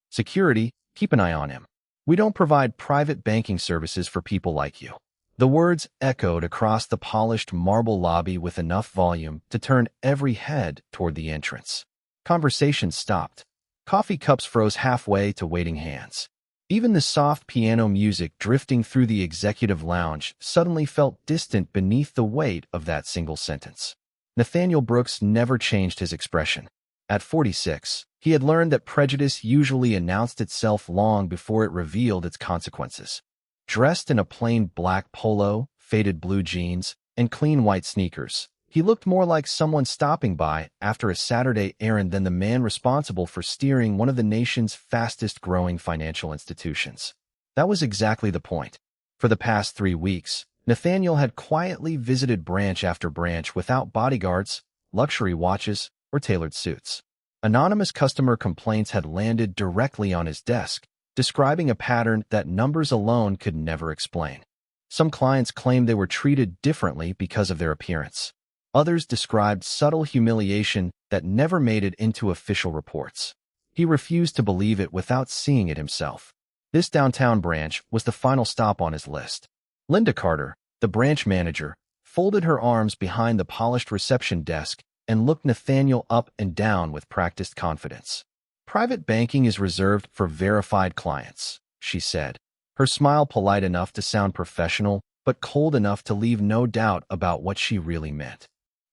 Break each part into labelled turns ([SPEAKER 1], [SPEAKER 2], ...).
[SPEAKER 1] Security, keep an eye on him. We don't provide private banking services for people like you." The words echoed across the polished marble lobby with enough volume to turn every head toward the entrance. Conversation stopped. Coffee cups froze halfway to waiting hands. Even the soft piano music drifting through the executive lounge suddenly felt distant beneath the weight of that single sentence. Nathaniel Brooks never changed his expression. At 46, he had learned that prejudice usually announced itself long before it revealed its consequences. Dressed in a plain black polo, faded blue jeans, and clean white sneakers, he looked more like someone stopping by after a Saturday errand than the man responsible for steering one of the nation's fastest-growing financial institutions. That was exactly the point. For the past 3 weeks, Nathaniel had quietly visited branch after branch without bodyguards, luxury watches, or tailored suits. Anonymous customer complaints had landed directly on his desk, describing a pattern that numbers alone could never explain. Some clients claimed they were treated differently because of their appearance. Others described subtle humiliation that never made it into official reports. He refused to believe it without seeing it himself. This downtown branch was the final stop on his list. Linda Carter, the branch manager, folded her arms behind the polished reception desk and looked Nathaniel up and down with practiced confidence. "Private banking is reserved for verified clients," she said, her smile polite enough to sound professional, but cold enough to leave no doubt about what she really meant.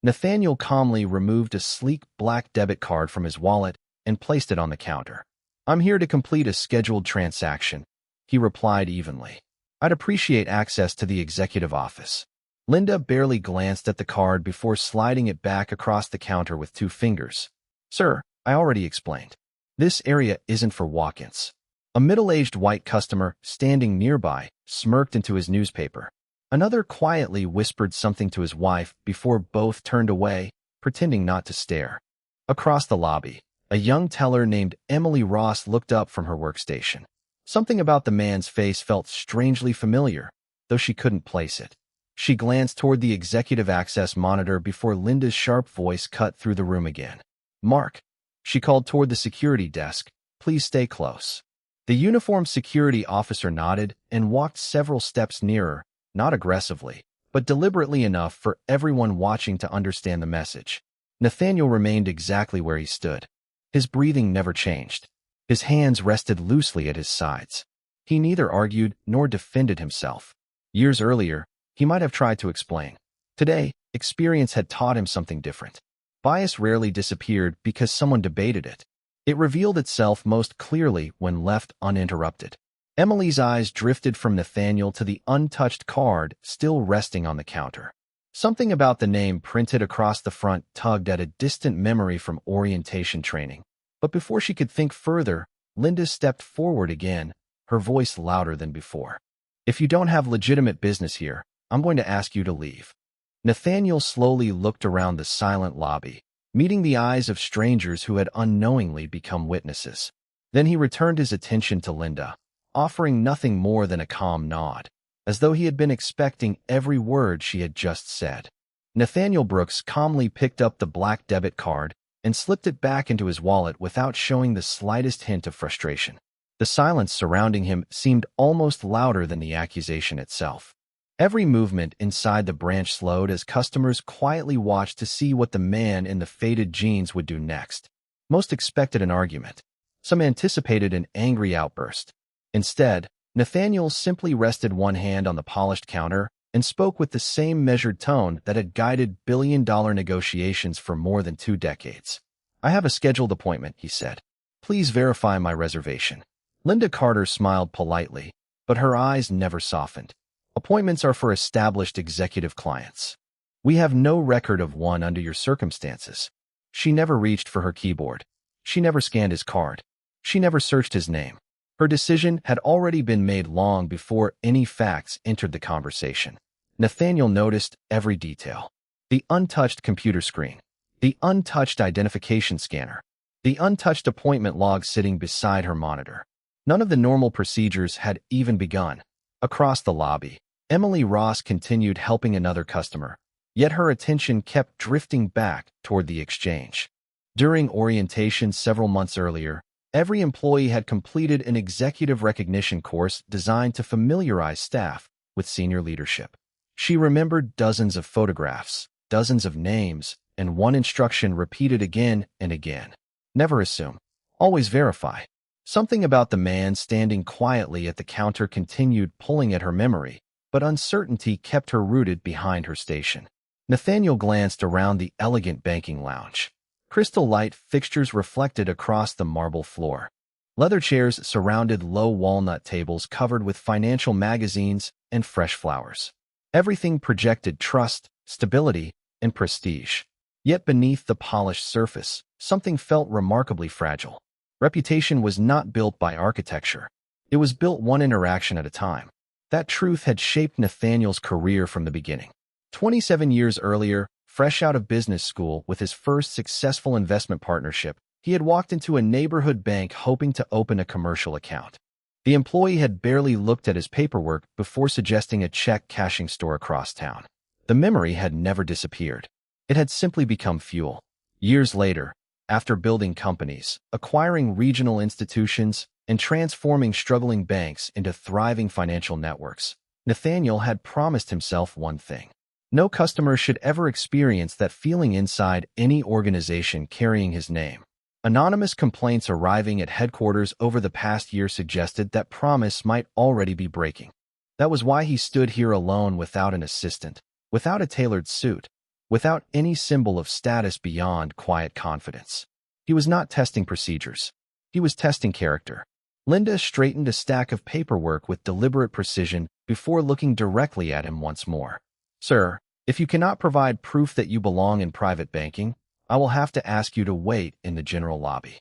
[SPEAKER 1] Nathaniel calmly removed a sleek black debit card from his wallet and placed it on the counter. "I'm here to complete a scheduled transaction," he replied evenly. "I'd appreciate access to the executive office." Linda barely glanced at the card before sliding it back across the counter with 2 fingers. "Sir, I already explained. This area isn't for walk-ins." A middle-aged white customer standing nearby smirked into his newspaper. Another quietly whispered something to his wife before both turned away, pretending not to stare. Across the lobby, a young teller named Emily Ross looked up from her workstation. Something about the man's face felt strangely familiar, though she couldn't place it. She glanced toward the executive access monitor before Linda's sharp voice cut through the room again. "Mark," she called toward the security desk, "please stay close." The uniformed security officer nodded and walked several steps nearer, not aggressively, but deliberately enough for everyone watching to understand the message. Nathaniel remained exactly where he stood. His breathing never changed. His hands rested loosely at his sides. He neither argued nor defended himself. Years earlier, he might have tried to explain. Today, experience had taught him something different. Bias rarely disappeared because someone debated it. It revealed itself most clearly when left uninterrupted. Emily's eyes drifted from Nathaniel to the untouched card still resting on the counter. Something about the name printed across the front tugged at a distant memory from orientation training. But before she could think further, Linda stepped forward again, her voice louder than before. "If you don't have legitimate business here, I'm going to ask you to leave." Nathaniel slowly looked around the silent lobby, meeting the eyes of strangers who had unknowingly become witnesses. Then he returned his attention to Linda, offering nothing more than a calm nod, as though he had been expecting every word she had just said. Nathaniel Brooks calmly picked up the black debit card and slipped it back into his wallet without showing the slightest hint of frustration. The silence surrounding him seemed almost louder than the accusation itself. Every movement inside the branch slowed as customers quietly watched to see what the man in the faded jeans would do next. Most expected an argument. Some anticipated an angry outburst. Instead, Nathaniel simply rested one hand on the polished counter and spoke with the same measured tone that had guided billion-dollar negotiations for more than 2 decades. "I have a scheduled appointment," he said. "Please verify my reservation." Linda Carter smiled politely, but her eyes never softened. "Appointments are for established executive clients. We have no record of one under your circumstances." She never reached for her keyboard. She never scanned his card. She never searched his name. Her decision had already been made long before any facts entered the conversation. Nathaniel noticed every detail. The untouched computer screen, the untouched identification scanner, the untouched appointment log sitting beside her monitor. None of the normal procedures had even begun. Across the lobby, Emily Ross continued helping another customer, yet her attention kept drifting back toward the exchange. During orientation several months earlier, Every employee had completed an executive recognition course designed to familiarize staff with senior leadership. She remembered dozens of photographs, dozens of names, and one instruction repeated again and again. Never assume. Always verify. Something about the man standing quietly at the counter continued pulling at her memory, but uncertainty kept her rooted behind her station. Nathaniel glanced around the elegant banking lounge. Crystal light fixtures reflected across the marble floor. Leather chairs surrounded low walnut tables covered with financial magazines and fresh flowers. Everything projected trust, stability, and prestige. Yet beneath the polished surface, something felt remarkably fragile. Reputation was not built by architecture. It was built one interaction at a time. That truth had shaped Nathaniel's career from the beginning. 27 years earlier, fresh out of business school with his first successful investment partnership, he had walked into a neighborhood bank hoping to open a commercial account. The employee had barely looked at his paperwork before suggesting a check cashing store across town. The memory had never disappeared. It had simply become fuel. Years later, after building companies, acquiring regional institutions, and transforming struggling banks into thriving financial networks, Nathaniel had promised himself one thing. No customer should ever experience that feeling inside any organization carrying his name. Anonymous complaints arriving at headquarters over the past year suggested that promise might already be breaking. That was why he stood here alone without an assistant, without a tailored suit, without any symbol of status beyond quiet confidence. He was not testing procedures. He was testing character. Linda straightened a stack of paperwork with deliberate precision before looking directly at him once more. Sir, if you cannot provide proof that you belong in private banking, I will have to ask you to wait in the general lobby.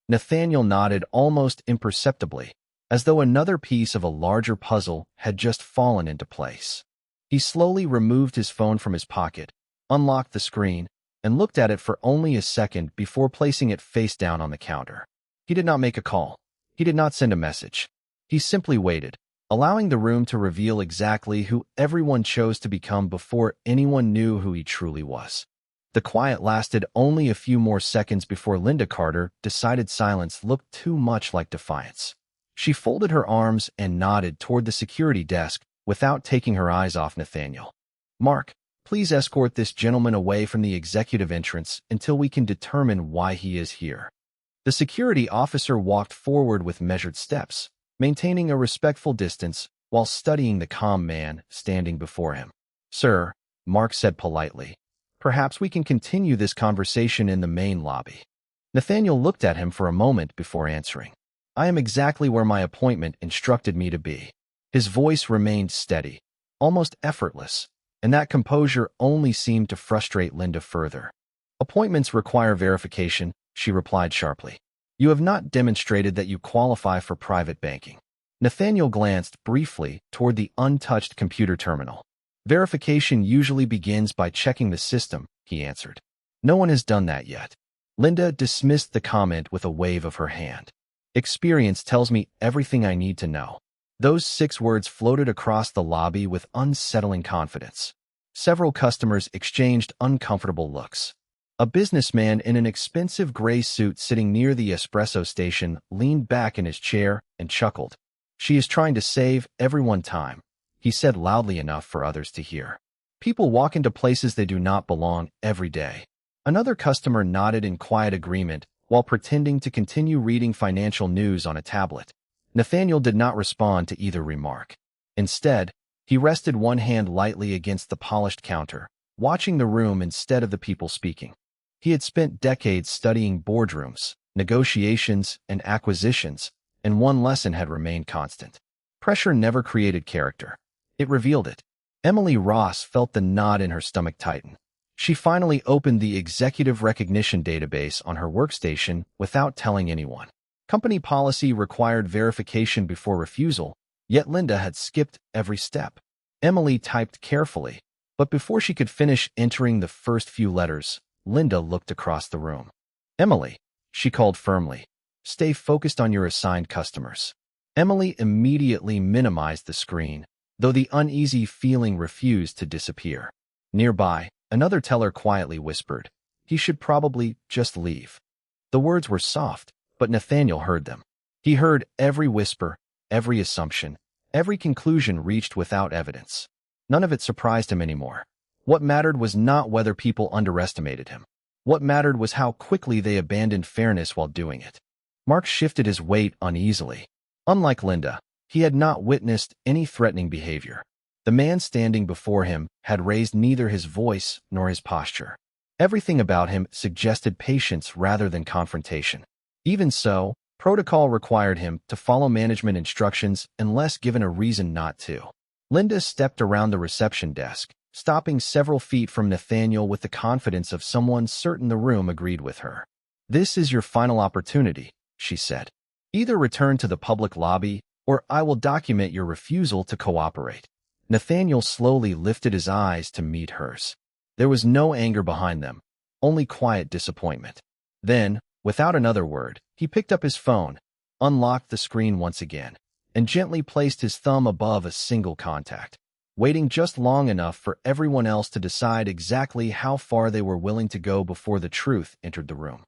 [SPEAKER 1] Nathaniel nodded almost imperceptibly, as though another piece of a larger puzzle had just fallen into place. He slowly removed his phone from his pocket, unlocked the screen, and looked at it for only a second before placing it face down on the counter. He did not make a call. He did not send a message. He simply waited, allowing the room to reveal exactly who everyone chose to become before anyone knew who he truly was. The quiet lasted only a few more seconds before Linda Carter decided silence looked too much like defiance. She folded her arms and nodded toward the security desk without taking her eyes off Nathaniel. Mark, please escort this gentleman away from the executive entrance until we can determine why he is here. The security officer walked forward with measured steps, maintaining a respectful distance while studying the calm man standing before him. Sir, Mark said politely, perhaps we can continue this conversation in the main lobby. Nathaniel looked at him for a moment before answering. I am exactly where my appointment instructed me to be. His voice remained steady, almost effortless, and that composure only seemed to frustrate Linda further. Appointments require verification, she replied sharply. You have not demonstrated that you qualify for private banking. Nathaniel glanced briefly toward the untouched computer terminal. Verification usually begins by checking the system, he answered. No one has done that yet. Linda dismissed the comment with a wave of her hand. Experience tells me everything I need to know. Those 6 words floated across the lobby with unsettling confidence. Several customers exchanged uncomfortable looks. A businessman in an expensive gray suit sitting near the espresso station leaned back in his chair and chuckled. She is trying to save everyone time, he said loudly enough for others to hear. People walk into places they do not belong every day. Another customer nodded in quiet agreement while pretending to continue reading financial news on a tablet. Nathaniel did not respond to either remark. Instead, he rested one hand lightly against the polished counter, watching the room instead of the people speaking. He had spent decades studying boardrooms, negotiations, and acquisitions, and one lesson had remained constant. Pressure never created character. It revealed it. Emily Ross felt the knot in her stomach tighten. She finally opened the executive recognition database on her workstation without telling anyone. Company policy required verification before refusal, yet Linda had skipped every step. Emily typed carefully, but before she could finish entering the first few letters, Linda looked across the room. Emily, she called firmly, stay focused on your assigned customers. Emily immediately minimized the screen, though the uneasy feeling refused to disappear. Nearby, another teller quietly whispered, he should probably just leave. The words were soft, but Nathaniel heard them. He heard every whisper, every assumption, every conclusion reached without evidence. None of it surprised him anymore. What mattered was not whether people underestimated him. What mattered was how quickly they abandoned fairness while doing it. Mark shifted his weight uneasily. Unlike Linda, he had not witnessed any threatening behavior. The man standing before him had raised neither his voice nor his posture. Everything about him suggested patience rather than confrontation. Even so, protocol required him to follow management instructions unless given a reason not to. Linda stepped around the reception desk, stopping several feet from Nathaniel with the confidence of someone certain the room agreed with her. "This is your final opportunity," she said. "Either return to the public lobby, or I will document your refusal to cooperate." Nathaniel slowly lifted his eyes to meet hers. There was no anger behind them, only quiet disappointment. Then, without another word, he picked up his phone, unlocked the screen once again, and gently placed his thumb above a single contact, waiting just long enough for everyone else to decide exactly how far they were willing to go before the truth entered the room.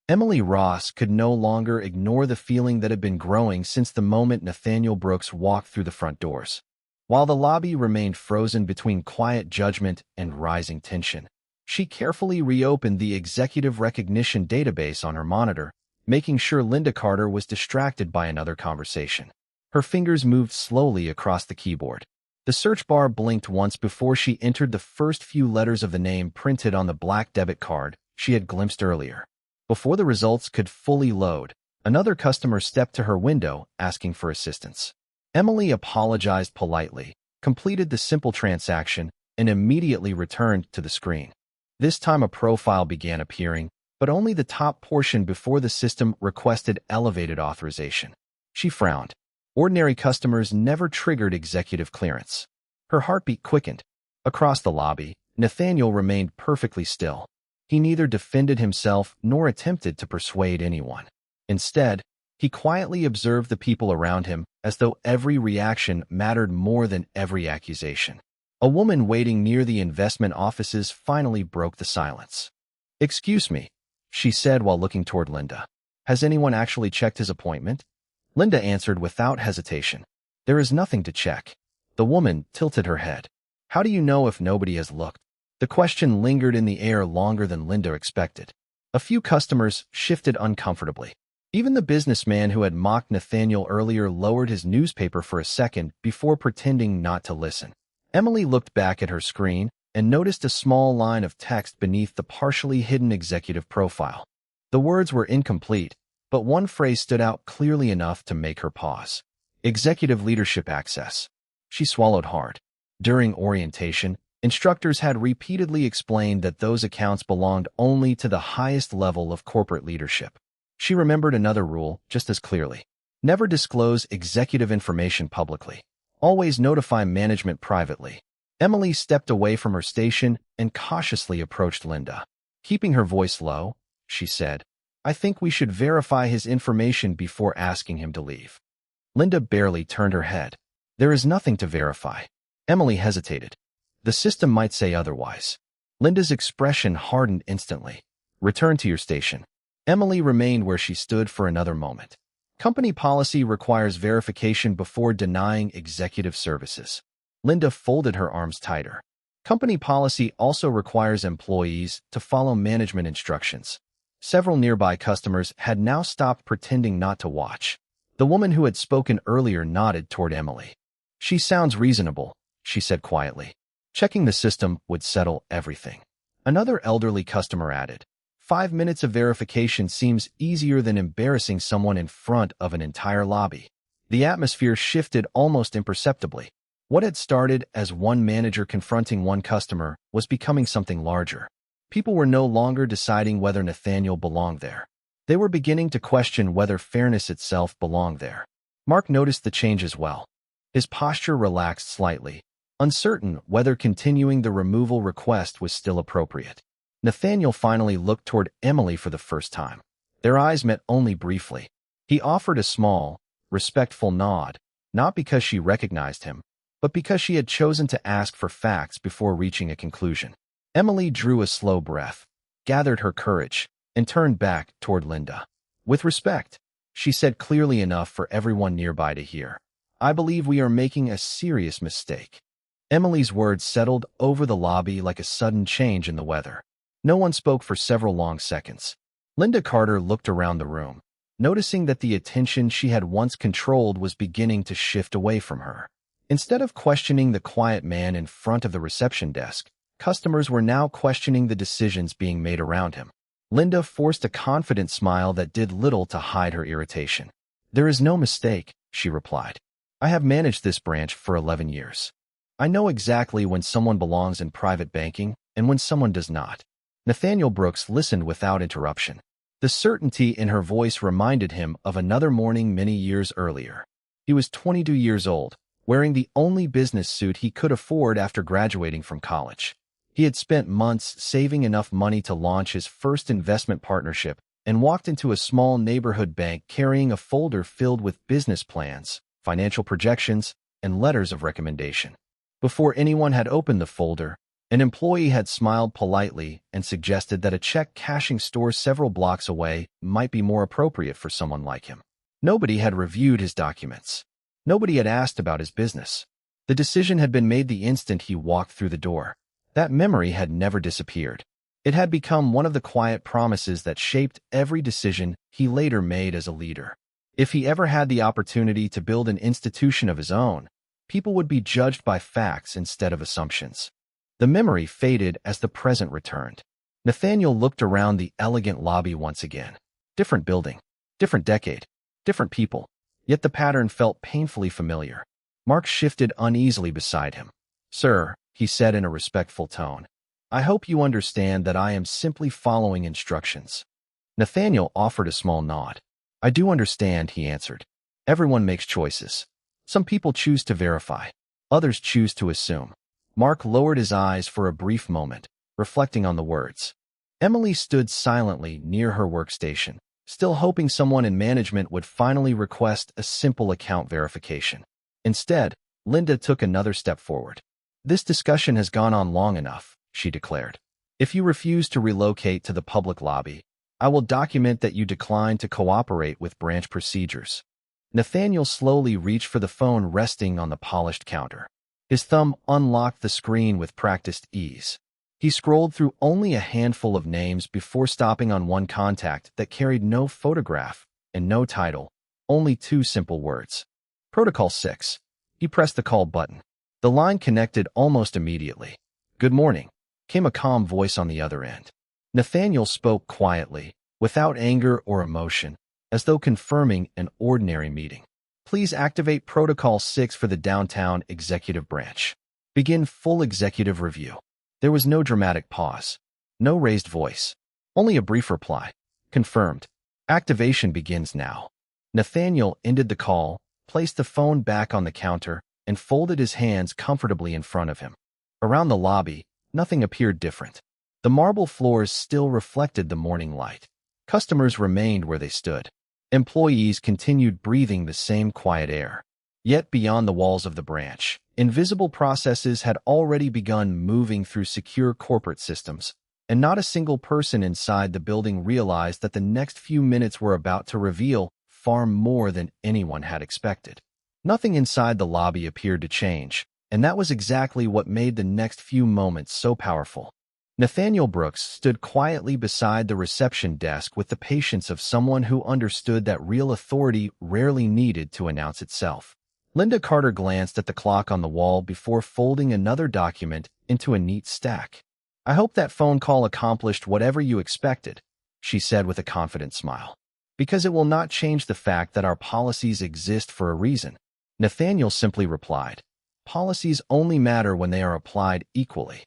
[SPEAKER 1] Emily Ross could no longer ignore the feeling that had been growing since the moment Nathaniel Brooks walked through the front doors. While the lobby remained frozen between quiet judgment and rising tension, she carefully reopened the executive recognition database on her monitor, making sure Linda Carter was distracted by another conversation. Her fingers moved slowly across the keyboard. The search bar blinked once before she entered the first few letters of the name printed on the black debit card she had glimpsed earlier. Before the results could fully load, another customer stepped to her window asking for assistance. Emily apologized politely, completed the simple transaction, and immediately returned to the screen. This time a profile began appearing, but only the top portion before the system requested elevated authorization. She frowned. Ordinary customers never triggered executive clearance. Her heartbeat quickened. Across the lobby, Nathaniel remained perfectly still. He neither defended himself nor attempted to persuade anyone. Instead, he quietly observed the people around him as though every reaction mattered more than every accusation. A woman waiting near the investment offices finally broke the silence. "Excuse me," she said while looking toward Linda. "Has anyone actually checked his appointment?" Linda answered without hesitation. "There is nothing to check." The woman tilted her head. "How do you know if nobody has looked?" The question lingered in the air longer than Linda expected. A few customers shifted uncomfortably. Even the businessman who had mocked Nathaniel earlier lowered his newspaper for a second before pretending not to listen. Emily looked back at her screen and noticed a small line of text beneath the partially hidden executive profile. The words were incomplete, but one phrase stood out clearly enough to make her pause. Executive leadership access. She swallowed hard. During orientation, instructors had repeatedly explained that those accounts belonged only to the highest level of corporate leadership. She remembered another rule just as clearly. Never disclose executive information publicly. Always notify management privately. Emily stepped away from her station and cautiously approached Linda. Keeping her voice low, she said, "I think we should verify his information before asking him to leave." Linda barely turned her head. "There is nothing to verify." Emily hesitated. "The system might say otherwise." Linda's expression hardened instantly. "Return to your station." Emily remained where she stood for another moment. Company policy requires verification before denying executive services. Linda folded her arms tighter. Company policy also requires employees to follow management instructions. Several nearby customers had now stopped pretending not to watch. The woman who had spoken earlier nodded toward Emily. "She sounds reasonable," she said quietly. "Checking the system would settle everything." Another elderly customer added, 5 minutes of verification seems easier than embarrassing someone in front of an entire lobby." The atmosphere shifted almost imperceptibly. What had started as one manager confronting one customer was becoming something larger. People were no longer deciding whether Nathaniel belonged there. They were beginning to question whether fairness itself belonged there. Mark noticed the change as well. His posture relaxed slightly, uncertain whether continuing the removal request was still appropriate. Nathaniel finally looked toward Emily for the first time. Their eyes met only briefly. He offered a small, respectful nod, not because she recognized him, but because she had chosen to ask for facts before reaching a conclusion. Emily drew a slow breath, gathered her courage, and turned back toward Linda. With respect, she said clearly enough for everyone nearby to hear. I believe we are making a serious mistake. Emily's words settled over the lobby like a sudden change in the weather. No one spoke for several long seconds. Linda Carter looked around the room, noticing that the attention she had once controlled was beginning to shift away from her. Instead of questioning the quiet man in front of the reception desk, customers were now questioning the decisions being made around him. Linda forced a confident smile that did little to hide her irritation. There is no mistake, she replied. I have managed this branch for 11 years. I know exactly when someone belongs in private banking and when someone does not. Nathaniel Brooks listened without interruption. The certainty in her voice reminded him of another morning many years earlier. He was 22 years old, wearing the only business suit he could afford after graduating from college. He had spent months saving enough money to launch his first investment partnership and walked into a small neighborhood bank carrying a folder filled with business plans, financial projections, and letters of recommendation. Before anyone had opened the folder, an employee had smiled politely and suggested that a check cashing store several blocks away might be more appropriate for someone like him. Nobody had reviewed his documents. Nobody had asked about his business. The decision had been made the instant he walked through the door. That memory had never disappeared. It had become one of the quiet promises that shaped every decision he later made as a leader. If he ever had the opportunity to build an institution of his own, people would be judged by facts instead of assumptions. The memory faded as the present returned. Nathaniel looked around the elegant lobby once again. Different building, different decade, different people. Yet the pattern felt painfully familiar. Mark shifted uneasily beside him. Sir, he said in a respectful tone, I hope you understand that I am simply following instructions. Nathaniel offered a small nod. I do understand, he answered. Everyone makes choices. Some people choose to verify. Others choose to assume. Mark lowered his eyes for a brief moment, reflecting on the words. Emily stood silently near her workstation, still hoping someone in management would finally request a simple account verification. Instead, Linda took another step forward. This discussion has gone on long enough, she declared. If you refuse to relocate to the public lobby, I will document that you decline to cooperate with branch procedures. Nathaniel slowly reached for the phone resting on the polished counter. His thumb unlocked the screen with practiced ease. He scrolled through only a handful of names before stopping on one contact that carried no photograph and no title, only two simple words. Protocol 6. He pressed the call button. The line connected almost immediately. Good morning, came a calm voice on the other end. Nathaniel spoke quietly, without anger or emotion, as though confirming an ordinary meeting. Please activate Protocol 6 for the downtown executive branch. Begin full executive review. There was no dramatic pause, no raised voice, only a brief reply. Confirmed. Activation begins now. Nathaniel ended the call, placed the phone back on the counter, and folded his hands comfortably in front of him. Around the lobby, nothing appeared different. The marble floors still reflected the morning light. Customers remained where they stood. Employees continued breathing the same quiet air. Yet beyond the walls of the branch, invisible processes had already begun moving through secure corporate systems, and not a single person inside the building realized that the next few minutes were about to reveal far more than anyone had expected. Nothing inside the lobby appeared to change, and that was exactly what made the next few moments so powerful. Nathaniel Brooks stood quietly beside the reception desk with the patience of someone who understood that real authority rarely needed to announce itself. Linda Carter glanced at the clock on the wall before folding another document into a neat stack. I hope that phone call accomplished whatever you expected, she said with a confident smile. Because it will not change the fact that our policies exist for a reason. Nathaniel simply replied, policies only matter when they are applied equally.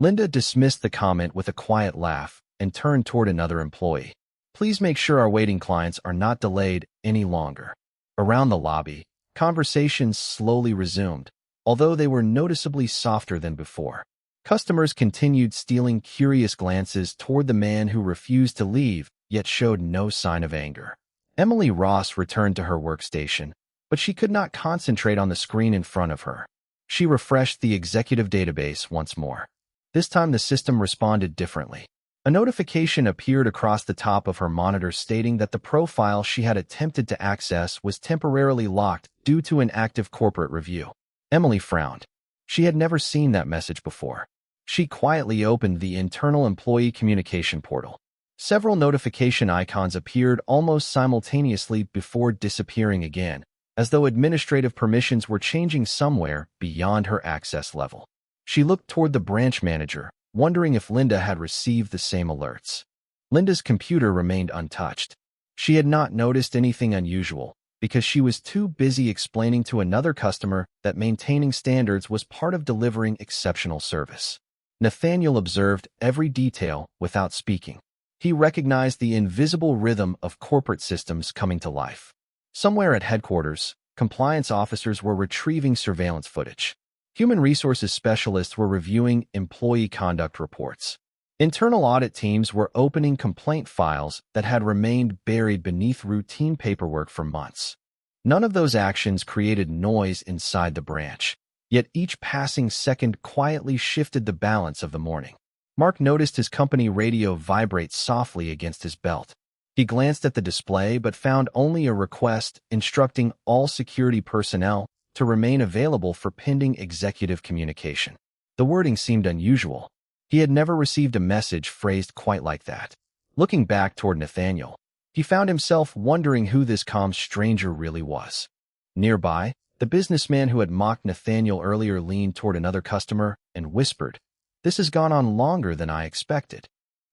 [SPEAKER 1] Linda dismissed the comment with a quiet laugh and turned toward another employee. Please make sure our waiting clients are not delayed any longer. Around the lobby, conversations slowly resumed, although they were noticeably softer than before. Customers continued stealing curious glances toward the man who refused to leave, yet showed no sign of anger. Emily Ross returned to her workstation, but she could not concentrate on the screen in front of her. She refreshed the executive database once more. This time the system responded differently. A notification appeared across the top of her monitor stating that the profile she had attempted to access was temporarily locked due to an active corporate review. Emily frowned. She had never seen that message before. She quietly opened the internal employee communication portal. Several notification icons appeared almost simultaneously before disappearing again, as though administrative permissions were changing somewhere beyond her access level. She looked toward the branch manager, wondering if Linda had received the same alerts. Linda's computer remained untouched. She had not noticed anything unusual because she was too busy explaining to another customer that maintaining standards was part of delivering exceptional service. Nathaniel observed every detail without speaking. He recognized the invisible rhythm of corporate systems coming to life. Somewhere at headquarters, compliance officers were retrieving surveillance footage. Human resources specialists were reviewing employee conduct reports. Internal audit teams were opening complaint files that had remained buried beneath routine paperwork for months. None of those actions created noise inside the branch, yet each passing second quietly shifted the balance of the morning. Mark noticed his company radio vibrate softly against his belt. He glanced at the display but found only a request instructing all security personnel to remain available for pending executive communication. The wording seemed unusual. He had never received a message phrased quite like that. Looking back toward Nathaniel, he found himself wondering who this calm stranger really was. Nearby, the businessman who had mocked Nathaniel earlier leaned toward another customer and whispered, "This has gone on longer than I expected."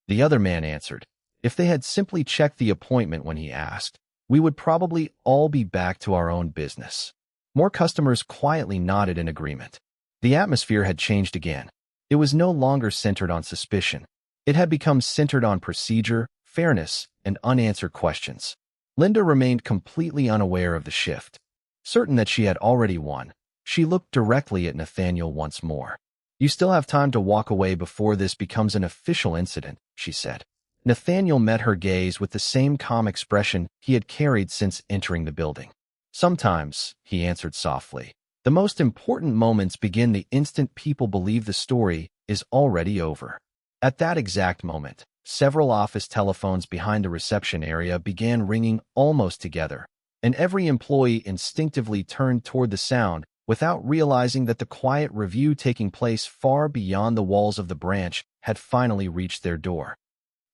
[SPEAKER 1] The other man answered, "If they had simply checked the appointment when he asked, we would probably all be back to our own business." More customers quietly nodded in agreement. The atmosphere had changed again. It was no longer centered on suspicion. It had become centered on procedure, fairness, and unanswered questions. Linda remained completely unaware of the shift. Certain that she had already won, she looked directly at Nathaniel once more. "You still have time to walk away before this becomes an official incident," she said. Nathaniel met her gaze with the same calm expression he had carried since entering the building. "Sometimes," he answered softly, "the most important moments begin the instant people believe the story is already over." At that exact moment, several office telephones behind the reception area began ringing almost together, and every employee instinctively turned toward the sound without realizing that the quiet review taking place far beyond the walls of the branch had finally reached their door.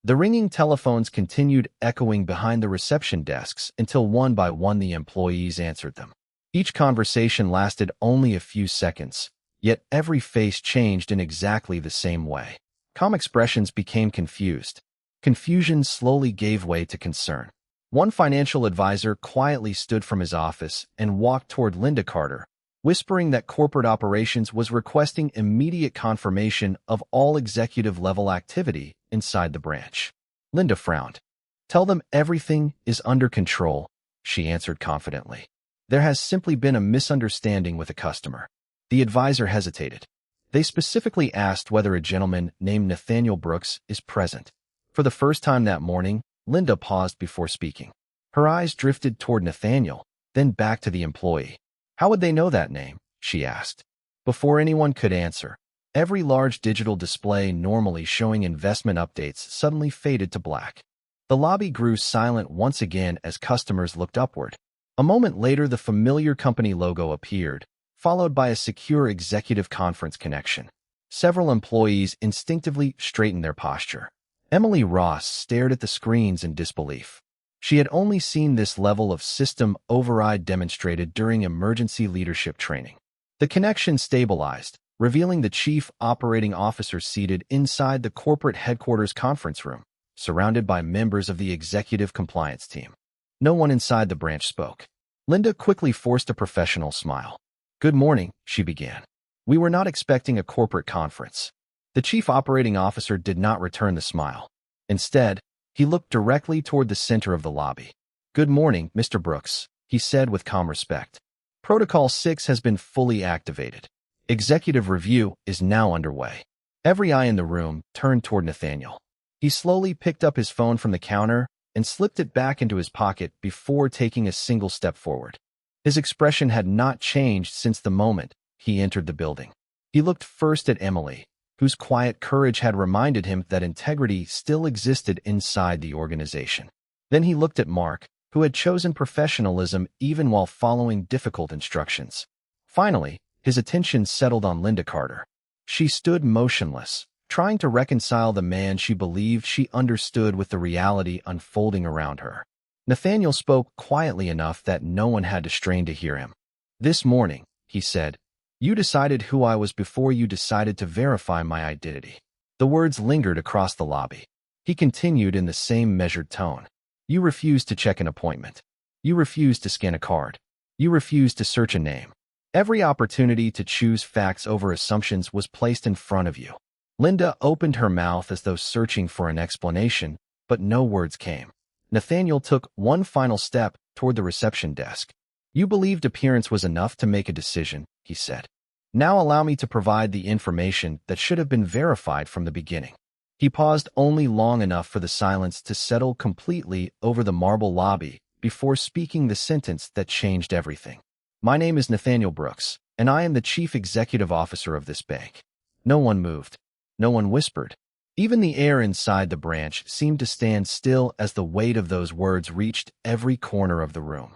[SPEAKER 1] The ringing telephones continued echoing behind the reception desks until one by one the employees answered them. Each conversation lasted only a few seconds, yet every face changed in exactly the same way. Calm expressions became confused. Confusion slowly gave way to concern. One financial advisor quietly stood from his office and walked toward Linda Carter, whispering that corporate operations was requesting immediate confirmation of all executive-level activity inside the branch. Linda frowned. "Tell them everything is under control," she answered confidently. "There has simply been a misunderstanding with a customer." The advisor hesitated. "They specifically asked whether a gentleman named Nathaniel Brooks is present." For the first time that morning, Linda paused before speaking. Her eyes drifted toward Nathaniel, then back to the employee. "How would they know that name?" she asked. Before anyone could answer, every large digital display normally showing investment updates suddenly faded to black. The lobby grew silent once again as customers looked upward. A moment later, the familiar company logo appeared, followed by a secure executive conference connection. Several employees instinctively straightened their posture. Emily Ross stared at the screens in disbelief. She had only seen this level of system override demonstrated during emergency leadership training. The connection stabilized, revealing the chief operating officer seated inside the corporate headquarters conference room, surrounded by members of the executive compliance team. No one inside the branch spoke. Linda quickly forced a professional smile. "Good morning," she began. "We were not expecting a corporate conference." The chief operating officer did not return the smile. Instead, he looked directly toward the center of the lobby. "Good morning, Mr. Brooks," he said with calm respect. "Protocol 6 has been fully activated. Executive review is now underway." Every eye in the room turned toward Nathaniel. He slowly picked up his phone from the counter and slipped it back into his pocket before taking a single step forward. His expression had not changed since the moment he entered the building. He looked first at Emily, whose quiet courage had reminded him that integrity still existed inside the organization. Then he looked at Mark, who had chosen professionalism even while following difficult instructions. Finally, his attention settled on Linda Carter. She stood motionless, trying to reconcile the man she believed she understood with the reality unfolding around her. Nathaniel spoke quietly enough that no one had to strain to hear him. "This morning," he said, "you decided who I was before you decided to verify my identity." The words lingered across the lobby. He continued in the same measured tone. "You refused to check an appointment. You refused to scan a card. You refused to search a name. Every opportunity to choose facts over assumptions was placed in front of you." Linda opened her mouth as though searching for an explanation, but no words came. Nathaniel took one final step toward the reception desk. "You believed appearance was enough to make a decision," he said. "Now allow me to provide the information that should have been verified from the beginning." He paused only long enough for the silence to settle completely over the marble lobby before speaking the sentence that changed everything. "My name is Nathaniel Brooks, and I am the Chief Executive Officer of this bank." No one moved. No one whispered. Even the air inside the branch seemed to stand still as the weight of those words reached every corner of the room.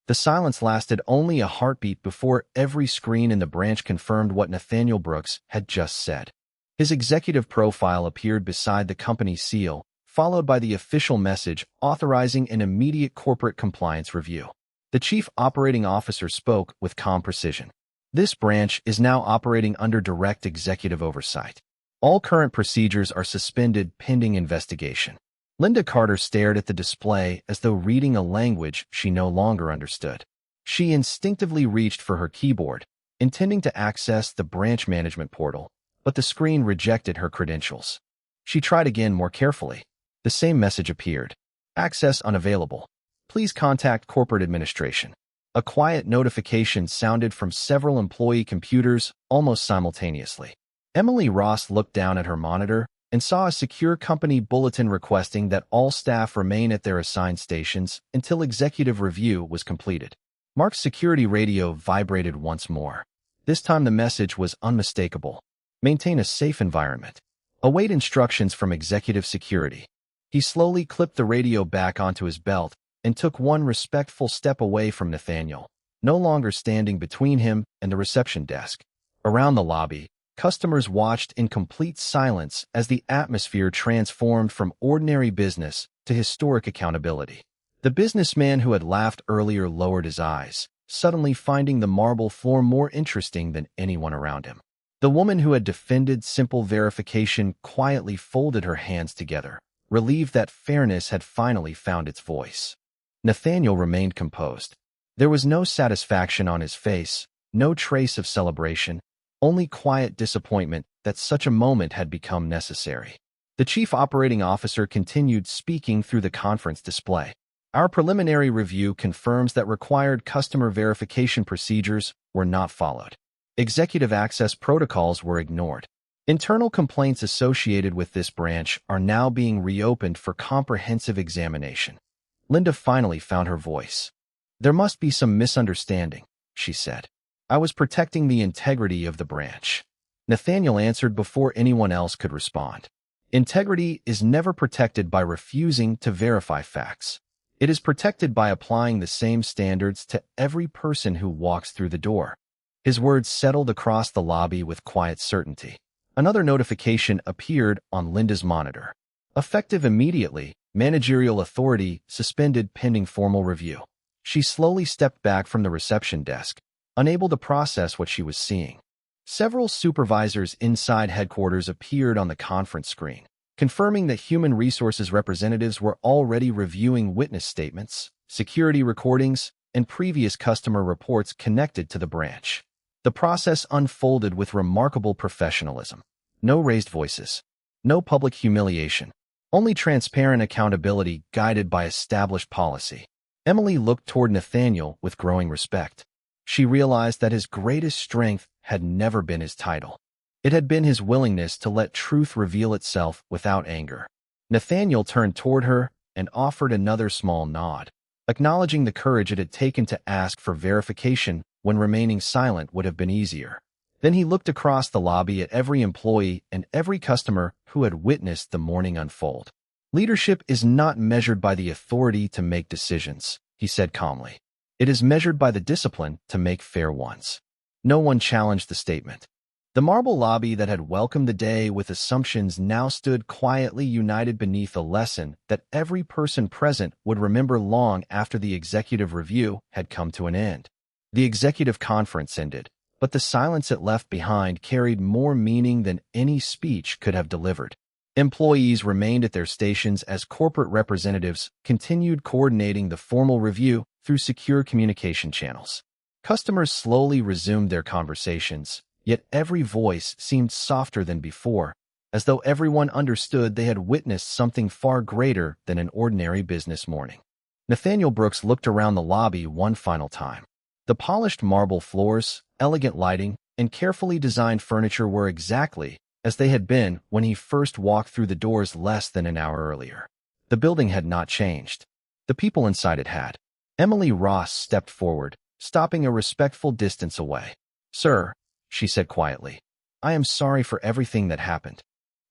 [SPEAKER 1] The silence lasted only a heartbeat before every screen in the branch confirmed what Nathaniel Brooks had just said. His executive profile appeared beside the company's seal, followed by the official message authorizing an immediate corporate compliance review. The chief operating officer spoke with calm precision. "This branch is now operating under direct executive oversight. All current procedures are suspended pending investigation." Linda Carter stared at the display as though reading a language she no longer understood. She instinctively reached for her keyboard, intending to access the branch management portal, but the screen rejected her credentials. She tried again more carefully. The same message appeared. "Access unavailable. Please contact corporate administration." A quiet notification sounded from several employee computers almost simultaneously. Emily Ross looked down at her monitor and saw a secure company bulletin requesting that all staff remain at their assigned stations until executive review was completed. Mark's security radio vibrated once more. This time the message was unmistakable. "Maintain a safe environment. Await instructions from executive security." He slowly clipped the radio back onto his belt and took one respectful step away from Nathaniel, no longer standing between him and the reception desk. Around the lobby, customers watched in complete silence as the atmosphere transformed from ordinary business to historic accountability. The businessman who had laughed earlier lowered his eyes, suddenly finding the marble floor more interesting than anyone around him. The woman who had defended simple verification quietly folded her hands together, relieved that fairness had finally found its voice. Nathaniel remained composed. There was no satisfaction on his face, no trace of celebration, only quiet disappointment that such a moment had become necessary. The chief operating officer continued speaking through the conference display. "Our preliminary review confirms that required customer verification procedures were not followed. Executive access protocols were ignored. Internal complaints associated with this branch are now being reopened for comprehensive examination." Linda finally found her voice. "There must be some misunderstanding," she said. "I was protecting the integrity of the branch." Nathaniel answered before anyone else could respond. "Integrity is never protected by refusing to verify facts. It is protected by applying the same standards to every person who walks through the door." His words settled across the lobby with quiet certainty. Another notification appeared on Linda's monitor. "Effective immediately, managerial authority suspended pending formal review." She slowly stepped back from the reception desk, unable to process what she was seeing. Several supervisors inside headquarters appeared on the conference screen, confirming that human resources representatives were already reviewing witness statements, security recordings, and previous customer reports connected to the branch. The process unfolded with remarkable professionalism. No raised voices, no public humiliation, only transparent accountability guided by established policy. Emily looked toward Nathaniel with growing respect. She realized that his greatest strength had never been his title. It had been his willingness to let truth reveal itself without anger. Nathaniel turned toward her and offered another small nod, acknowledging the courage it had taken to ask for verification when remaining silent would have been easier. Then he looked across the lobby at every employee and every customer who had witnessed the morning unfold. Leadership is not measured by the authority to make decisions, he said calmly. It is measured by the discipline to make fair ones. No one challenged the statement. The marble lobby that had welcomed the day with assumptions now stood quietly united beneath a lesson that every person present would remember long after the executive review had come to an end. The executive conference ended, but the silence it left behind carried more meaning than any speech could have delivered. Employees remained at their stations as corporate representatives continued coordinating the formal review through secure communication channels. Customers slowly resumed their conversations, yet every voice seemed softer than before, as though everyone understood they had witnessed something far greater than an ordinary business morning. Nathaniel Brooks looked around the lobby one final time. The polished marble floors, elegant lighting, and carefully designed furniture were exactly as they had been when he first walked through the doors less than an hour earlier. The building had not changed. The people inside it had. Emily Ross stepped forward, stopping a respectful distance away. "Sir," she said quietly, "I am sorry for everything that happened."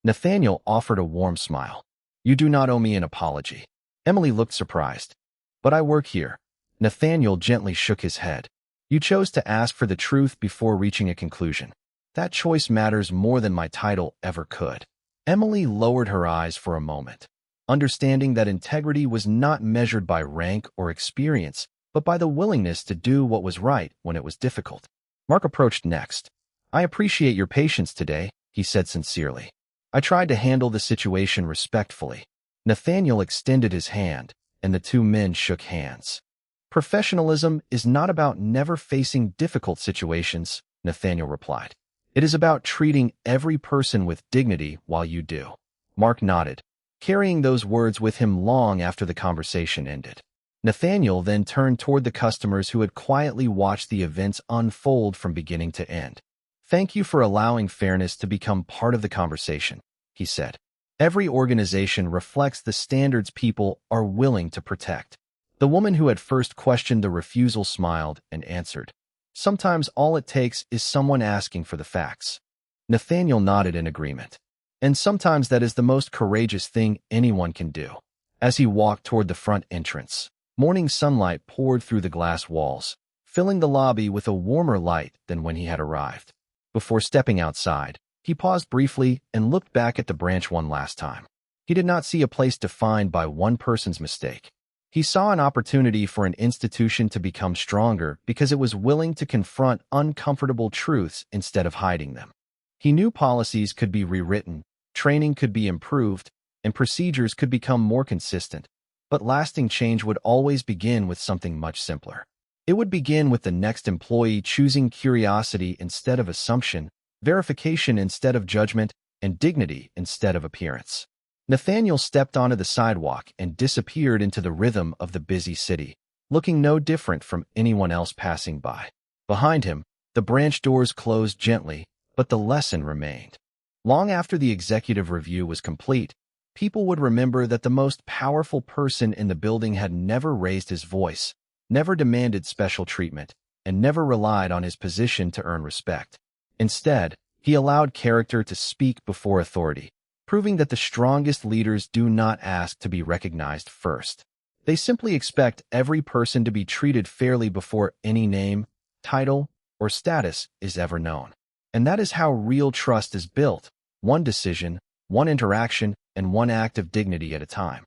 [SPEAKER 1] Nathaniel offered a warm smile. "You do not owe me an apology." Emily looked surprised. "But I work here." Nathaniel gently shook his head. "You chose to ask for the truth before reaching a conclusion. That choice matters more than my title ever could." Emily lowered her eyes for a moment, understanding that integrity was not measured by rank or experience, but by the willingness to do what was right when it was difficult. Mark approached next. "I appreciate your patience today," he said sincerely. "I tried to handle the situation respectfully." Nathaniel extended his hand, and the two men shook hands. "Professionalism is not about never facing difficult situations," Nathaniel replied. "It is about treating every person with dignity while you do." Mark nodded, carrying those words with him long after the conversation ended. Nathaniel then turned toward the customers who had quietly watched the events unfold from beginning to end. "Thank you for allowing fairness to become part of the conversation," he said. "Every organization reflects the standards people are willing to protect." The woman who had first questioned the refusal smiled and answered, "Sometimes all it takes is someone asking for the facts." Nathaniel nodded in agreement. "And sometimes that is the most courageous thing anyone can do." As he walked toward the front entrance, morning sunlight poured through the glass walls, filling the lobby with a warmer light than when he had arrived. Before stepping outside, he paused briefly and looked back at the branch one last time. He did not see a place defined by one person's mistake. He saw an opportunity for an institution to become stronger because it was willing to confront uncomfortable truths instead of hiding them. He knew policies could be rewritten, training could be improved, and procedures could become more consistent. But lasting change would always begin with something much simpler. It would begin with the next employee choosing curiosity instead of assumption, verification instead of judgment, and dignity instead of appearance. Nathaniel stepped onto the sidewalk and disappeared into the rhythm of the busy city, looking no different from anyone else passing by. Behind him, the branch doors closed gently, but the lesson remained. Long after the executive review was complete, people would remember that the most powerful person in the building had never raised his voice, never demanded special treatment, and never relied on his position to earn respect. Instead, he allowed character to speak before authority, proving that the strongest leaders do not ask to be recognized first. They simply expect every person to be treated fairly before any name, title, or status is ever known. And that is how real trust is built, one decision, one interaction, and one act of dignity at a time.